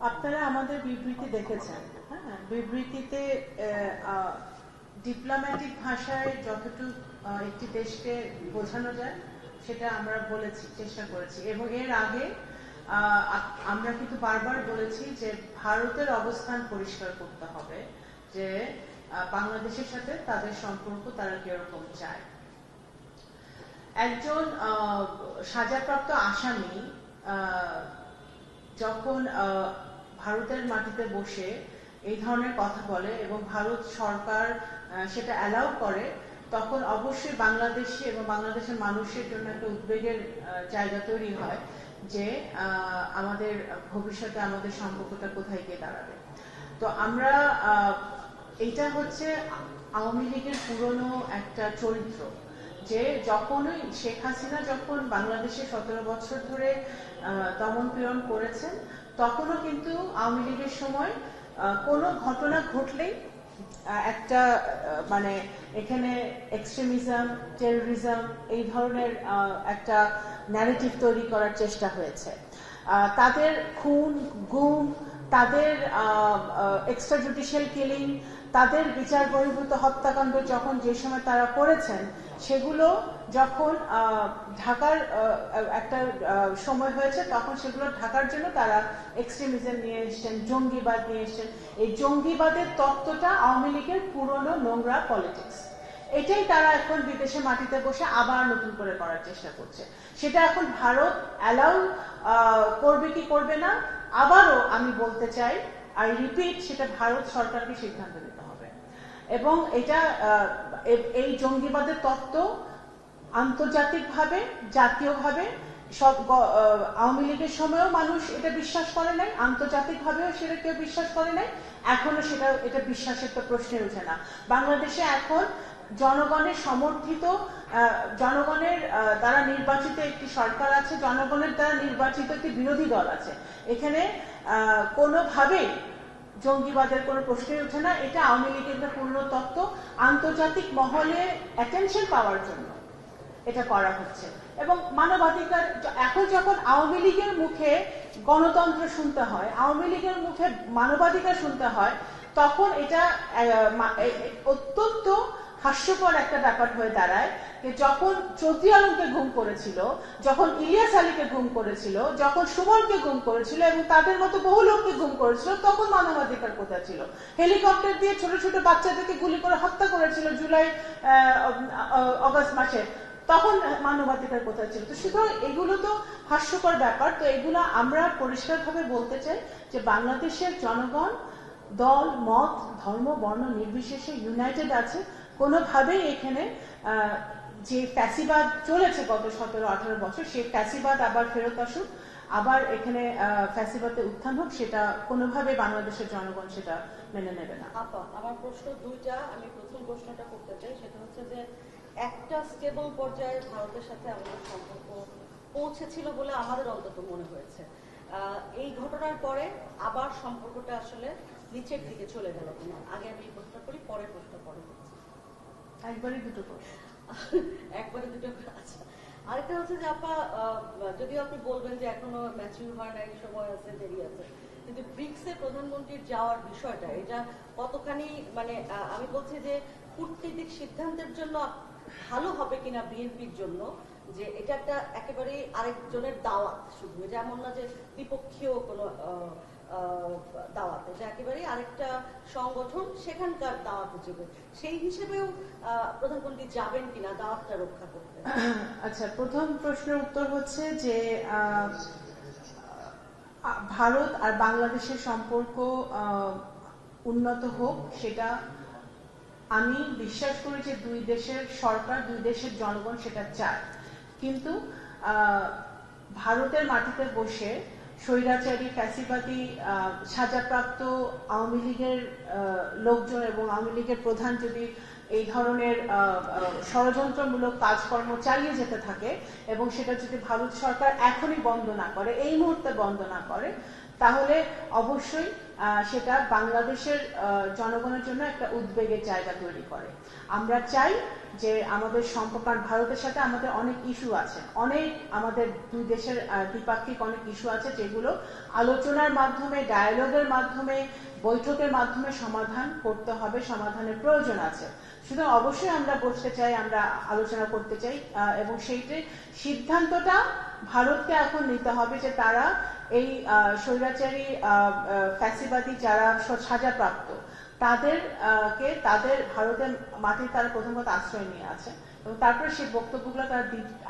আপনারা আমাদের বিবৃতি দেখেছেন, হ্যাঁ, বিবৃতিতে ডিপ্লোম্যাটিক ভাষায় যতটুকু একটি দেশকে বোঝানো যায় সেটা আমরা বলেছি, চেষ্টা করেছি। এবং এর আগে আমরা কিন্তু বারবার বলেছি যে ভারতের অবস্থান পরিষ্কার করতে হবে, যে বাংলাদেশের সাথে তাদের সম্পর্ক তারা কিরকম চায়। একজন সাজাপ্রাপ্ত আসামি যখন ভারতের মাটিতে বসে এই ধরনের কথা বলে এবং ভারত সরকার সেটা অ্যালাউ করে, তখন অবশ্যই বাংলাদেশি এবং বাংলাদেশের মানুষের জন্য একটা উদ্বেগের জায়গা তৈরি হয় যে আমাদের ভবিষ্যতে আমাদের সম্পর্কটা কোথায় গিয়ে দাঁড়াবে। তো আমরা এটা হচ্ছে আওয়ামী লীগের পুরনো একটা চরিত্র, যে যখনই শেখ হাসিনা যখন বাংলাদেশে 17 বছর ধরে দমন পীড়ন করেছেন, তখনও কিন্তু আওয়ামী লীগের সময় কোনো ঘটনা ঘটলেই একটা মানে এখানে এক্সট্রিমিজম, টেরোরিজম এই ধরনের একটা ন্যারেটিভ তৈরি করার চেষ্টা হয়েছে। তাদের খুন, গুম, তাদের এক্সট্রা জুডিশিয়াল কিলিং, তাদের বিচার বহির্ভূত হত্যাকাণ্ড যখন যে সময় তারা করেছেন, সেগুলো যখন ঢাকার একটা সময় হয়েছে, তখন সেগুলো ঢাকার জন্য তারা এক্সট্রিমিজম নিয়ে এসছেন, জঙ্গিবাদ নিয়ে এসছেন। এই জঙ্গিবাদের তত্ত্বটা আওয়ামী লীগের পুরনো নোংরা পলিটিক্স, এটাই তারা এখন বিদেশে মাটিতে বসে আবার নতুন করে করার চেষ্টা করছে। সেটা এখন ভারত অ্যালাউ করবে কি করবে না, আবারও আমি বলতে চাই, আই রিপিট, সেটা ভারত সরকারকে সিদ্ধান্ত নিতে হবে। এবং এটা এই জঙ্গিবাদের তত্ত্ব আন্তর্জাতিকভাবে, জাতীয়ভাবে সব আওয়ামী লীগের সময়ও মানুষ এটা বিশ্বাস করে নাই, আন্তর্জাতিকভাবেও সেটা কেউ বিশ্বাস করে নাই, এখনো এটা বিশ্বাসের তো প্রশ্নে ওঠে না। বাংলাদেশে এখন জনগণের সমর্থিত, জনগণের দ্বারা নির্বাচিত একটি সরকার আছে, জনগণের দ্বারা নির্বাচিত একটি বিরোধী দল আছে। এখানে কোনোভাবেই জঙ্গিবাদের কোনো প্রশ্নই ওঠে না। এটা আওয়ামী লীগের একটা পূর্ণ তত্ত্ব, আন্তর্জাতিক মহলে অ্যাটেনশন পাওয়ার জন্য এটা করা হচ্ছে। এবং মানবাধিকার, এখন যখন আওয়ামী লীগের মুখে গণতন্ত্র শুনতে হয়, আওয়ামী লীগের মুখে মানবাধিকার শুনতে হয়, তখন এটা অত্যন্ত হাস্যকর একটা ব্যাপার হয়ে দাঁড়ায় যে যখন চৌধুরী আলমকে গুম করেছিল, যখন ইলিয়াস আলীকে গুম করেছিল, যখন সুমনকে গুম করেছিল এবং তাদের মতো বহু লোককে গুম করেছিল, তখন মানবাধিকার কোথায় ছিল? হেলিকপ্টার দিয়ে ছোট ছোট বাচ্চাদেরকে গুলি করে হত্যা করেছিল জুলাই অগস্ট মাসে, তখন মানবাধিকার কোথায় ছিল? তো সুতরাং এগুলো তো হাস্যকর ব্যাপার। তো এগুলো আমরা পরিষ্কারভাবে বলতে চাই যে বাংলাদেশের জনগণ দল, মত, ধর্ম, বর্ণ নির্বিশেষে ইউনাইটেড আছে। কোনোভাবেই এখানে যে ফ্যাসিবাদ চলেছে গত 17-18 বছর, সেই ফ্যাসিবাদ আবার ফেরত আসুক, আবার এখানে ফ্যাসিবাদে উত্থান হোক, সেটা কোনোভাবে বাংলাদেশের জনগণ সেটা মেনে নেবে না। আমার প্রশ্ন দুইটা। আমি প্রথম প্রশ্নটা করতে চাই, সেটা হচ্ছে যে একটা স্টেবল পর্যায়ে ভারতের সাথে আমাদের সম্পর্ক পৌঁছেছিল বলে আমাদের অন্তত মনে হয়েছে। এই ঘটনার পরে আবার সম্পর্কটা আসলে নিচের দিকে চলে গেল কিনা, আগে আমি প্রশ্ন করি, পরে প্রশ্ন পরে করছি। একবারই দুটো প্রশ্ন। একবারে দুটো। আচ্ছা, আরেকটা হচ্ছে যে আপা, যদিও আপনি বলবেন যে এখনো ম্যাচিউর হয় নাই, সময় আছে, দেরি আছে, কিন্তু ব্রিক্সে প্রধানমন্ত্রীর যাওয়ার বিষয়টা, এটা কতখানি মানে আমি বলছি যে কূটনীতিক সিদ্ধান্তের জন্য ভালো হবে কিনা বিএনপির জন্য, যে এটা একটা একেবারে আরেকজনের দাওয়াত, শুধু এটা এমন না যে দ্বিপক্ষীয় কোনো দাওয়াত, এটা একেবারে আরেকটা সংগঠন সেখানকার দাওয়াত হিসেবে, সেই হিসেবেও প্রধানমন্ত্রী যাবেন কিনা দাওয়াতটা রক্ষা করতে। আচ্ছা, প্রথম প্রশ্নের উত্তর হচ্ছে যে ভারত আর বাংলাদেশের সম্পর্ক উন্নত হোক, সেটা আমি বিশ্বাস করি যে দুই দেশের সরকার, দুই দেশের জনগণ সেটা চায়। কিন্তু ভারতের মাটিতে বসে স্বৈরাচারী, ফ্যাসিবাদী, সাজাপ্রাপ্ত আওয়ামী লীগের লোকজন এবং আওয়ামী লীগের প্রধান যদি এই ধরনের ষড়যন্ত্রমূলক কাজকর্ম চালিয়ে যেতে থাকে এবং সেটা যদি ভারত সরকার এখনই বন্ধ না করে, এই মুহূর্তে বন্ধ না করে, তাহলে অবশ্যই সেটা বাংলাদেশের জনগণের জন্য একটা উদ্বেগের জায়গা তৈরি করে। আমরা চাই যে আমাদের সম্পর্ক, ভারতের সাথে আমাদের অনেক ইস্যু আছে, আমাদের দুই দেশের দ্বিপাক্ষিক অনেক ইস্যু আছে যেগুলো আলোচনার মাধ্যমে, ডায়ালগের মাধ্যমে, বৈঠকের মাধ্যমে সমাধান করতে হবে, সমাধানের প্রয়োজন আছে। সুতরাং অবশ্যই আমরা বসতে চাই, আমরা আলোচনা করতে চাই, এবং সেইটাই সিদ্ধান্তটা ভারতকে এখন নিতে হবে যে তারা এই স্বৈরাচারী ফ্যাসিবাদী যারা সাজাপ্রাপ্ত তাদের ভারতের মাটির তারা প্রথমত আশ্রয় নিয়ে আছে, এবং তারপরে সেই বক্তব্যগুলো তারা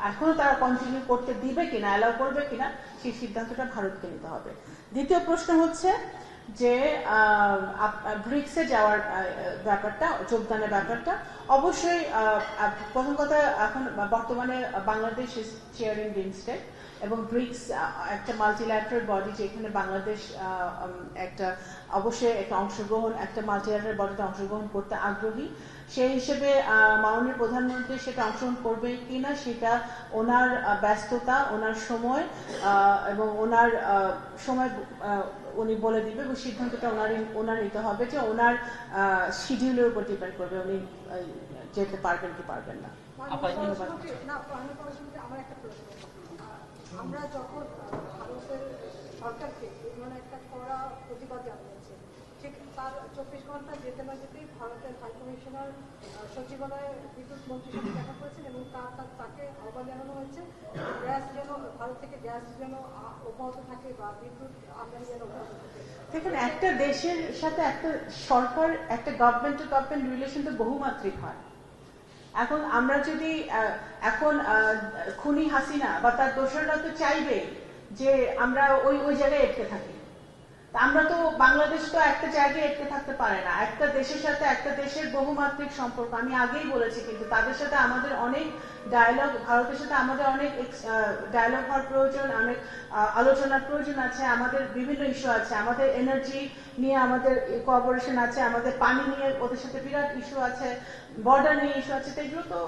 এখনো তারা কন্টিনিউ করতে দিবে কিনা, অ্যালাউ করবে কিনা, সেই সিদ্ধান্তটা ভারতকে নিতে হবে। দ্বিতীয় প্রশ্ন হচ্ছে যে ব্রিক্সে যাওয়ার ব্যাপারটা, যোগদানের ব্যাপারটা, অবশ্যই প্রথম কথা এখন বর্তমানে বাংলাদেশ ইজ চেয়ারিং বিমস্টেক, এবং ব্রিক্স একটা মাল্টিল্যাটারাল বডি যেখানে বাংলাদেশ অবশ্যই একটা অংশগ্রহণ, একটা মাল্টিল্যাটারাল বডিতে অংশগ্রহণ করতে আগ্রহী। সেই হিসেবে মাননীয় প্রধানমন্ত্রী সেটা অংশগ্রহণ করবে কিনা সেটা ওনার ব্যস্ততা, ওনার সময় এবং ওনার সময় উনি বলে দিবে, এবং সিদ্ধান্তটা ওনার নিতে হবে যে ওনার শিডিউলের উপর ডিপেন্ড করবে উনি যেতে পারবেন কি পারবেন না। আমার একটা প্রশ্ন, আমরা যখন ভারতের সরকারকে এই ধরনের একটা কড়া প্রতিবাদ জানিয়েছে, ঠিক তার 24 ঘন্টা যেতে না যেতেই ভারতের হাইকমিশনার সচিবালয়ে বিদ্যুৎ মন্ত্রীর সাথে দেখা করেছেন, এবং তাকে আহ্বান জানানো হয়েছে গ্যাস যেন ভারত থেকে গ্যাস যেন অব্যাহত থাকে বা বিদ্যুৎ আমদানি যেন অব্যাহত থাকে। দেখুন, একটা দেশের সাথে একটা সরকার, একটা গভর্নমেন্ট টু গভর্নমেন্ট রিলেশন তো বহুমাত্রিক হয়। এখন আমরা যদি খুনি হাসিনা বা তার দোসররা তো চাইবে যে আমরা ওই জায়গায় আটকে থাকি। আমরা তো, বাংলাদেশ তো একটা জায়গায় আটকে থাকতে পারে না। একটা দেশের সাথে একটা দেশের বহুমাত্রিক সম্পর্ক, আমি আগেই বলেছি, কিন্তু তাদের সাথে আমাদের অনেক ডায়ালগ, ভারতের সাথে আমাদের অনেক ডায়ালগ হওয়ার প্রয়োজন, অনেক আলোচনার প্রয়োজন আছে। আমাদের বিভিন্ন ইস্যু আছে, আমাদের এনার্জি নিয়ে আমাদের কোঅপারেশন আছে, আমাদের পানি নিয়ে ওদের সাথে বিরাট ইস্যু আছে, বর্ডার নিয়ে ইস্যু আছে। তো এগুলো তো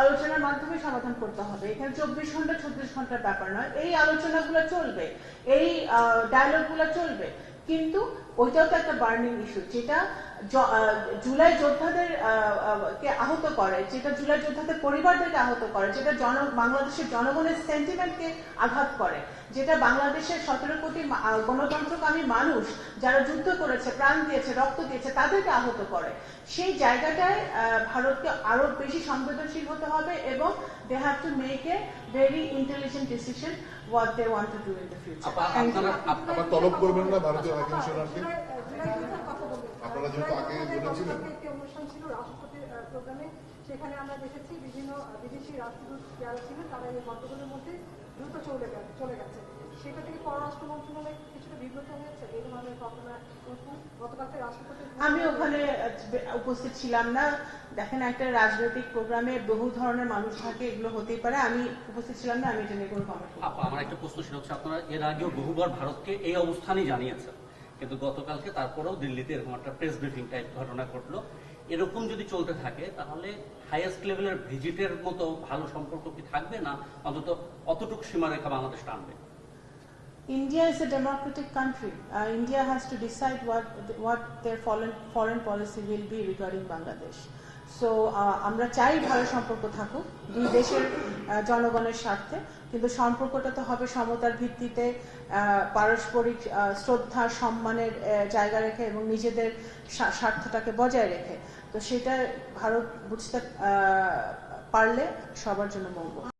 আলোচনার মাধ্যমে সমাধান করতে হবে। এখানে 24 ঘন্টা 36 ঘন্টার ব্যাপার নয়। এই আলোচনাগুলো চলবে, এই ডায়ালগ গুলো চলবে, কিন্তু ওইটাও তো একটা বার্নিং ইস্যু, যেটা জুলাই যোদ্ধাদের কে আহত করে, যেটা জুলাই যোদ্ধাদের পরিবারদেরকে আহত করে, যেটা বাংলাদেশের জনগণের সেন্টিমেন্টকে আঘাত করে, যেটা বাংলাদেশের 17 কোটি গণতন্ত্রকামী মানুষ যারা যুদ্ধ করেছে, প্রাণ দিয়েছে, রক্ত দিয়েছে, তাদেরকে আহত করে। সেই জায়গাটায় ভারতকে আরো বেশি সংবেদনশীল হতে হবে, এবং they have to make a very intelligent decision what they want to do in the future. আপনারা তলব করবেন না ভারতীয় হাইকমিশনারকে? আপনারা যেহেতু আগে বলেছিলেন, একটি অনুষ্ঠান ছিল রাষ্ট্রপতির প্রোগ্রামে, সেখানে আমরা দেখেছি বিভিন্ন বিদেশি রাষ্ট্রদূত যারা ছিলেন তারা এই গল্পগুলোর মধ্যে দ্রুত চলে গেছে। সেটা থেকে পররাষ্ট্র মন্ত্রণালয় কিছুটা বিব্রত হয়েছে এই ধরনের ঘটনা। গতকালকে রাষ্ট্রপতি, আমি ওখানে উপস্থিত ছিলাম না। দেখেন, একটা রাজনৈতিক প্রোগ্রামে বহু ধরনের মানুষ থাকে, এগুলো হতেই পারে। আমি উপস্থিত ছিলাম না, আমি এটা নিয়ে কোনো কমেন্ট করব না। আমার একটা প্রশ্ন ছিল, আপনারা এর আগেও বহুবার ভারতকে এই অবস্থানই জানিয়েছেন, কিন্তু গতকালকে তারপরেও দিল্লিতে এরকম একটা প্রেস ব্রিফিং টাইপ ঘটনা ঘটলো। এরকম যদি চলতে থাকে তাহলে হাইয়েস্ট লেভেলের ভিজিটের মতো ভালো সম্পর্ক কি থাকবে না, অন্তত অতটুকু সীমারেখা বাংলাদেশ টানবে? India is a democratic country. India has to decide what their foreign policy will be regarding Bangladesh. So আমরা চাই ভালো সম্পর্ক থাকুক দুই দেশের জনগণের স্বার্থে, কিন্তু সম্পর্কটা তো হবে সমতার ভিত্তিতে, পারস্পরিক শ্রদ্ধা সম্মানের জায়গা রেখে এবং নিজেদের স্বার্থটাকে বজায় রেখে। তো সেটা ভারত বুঝতে পারলে সবার জন্য মঙ্গল।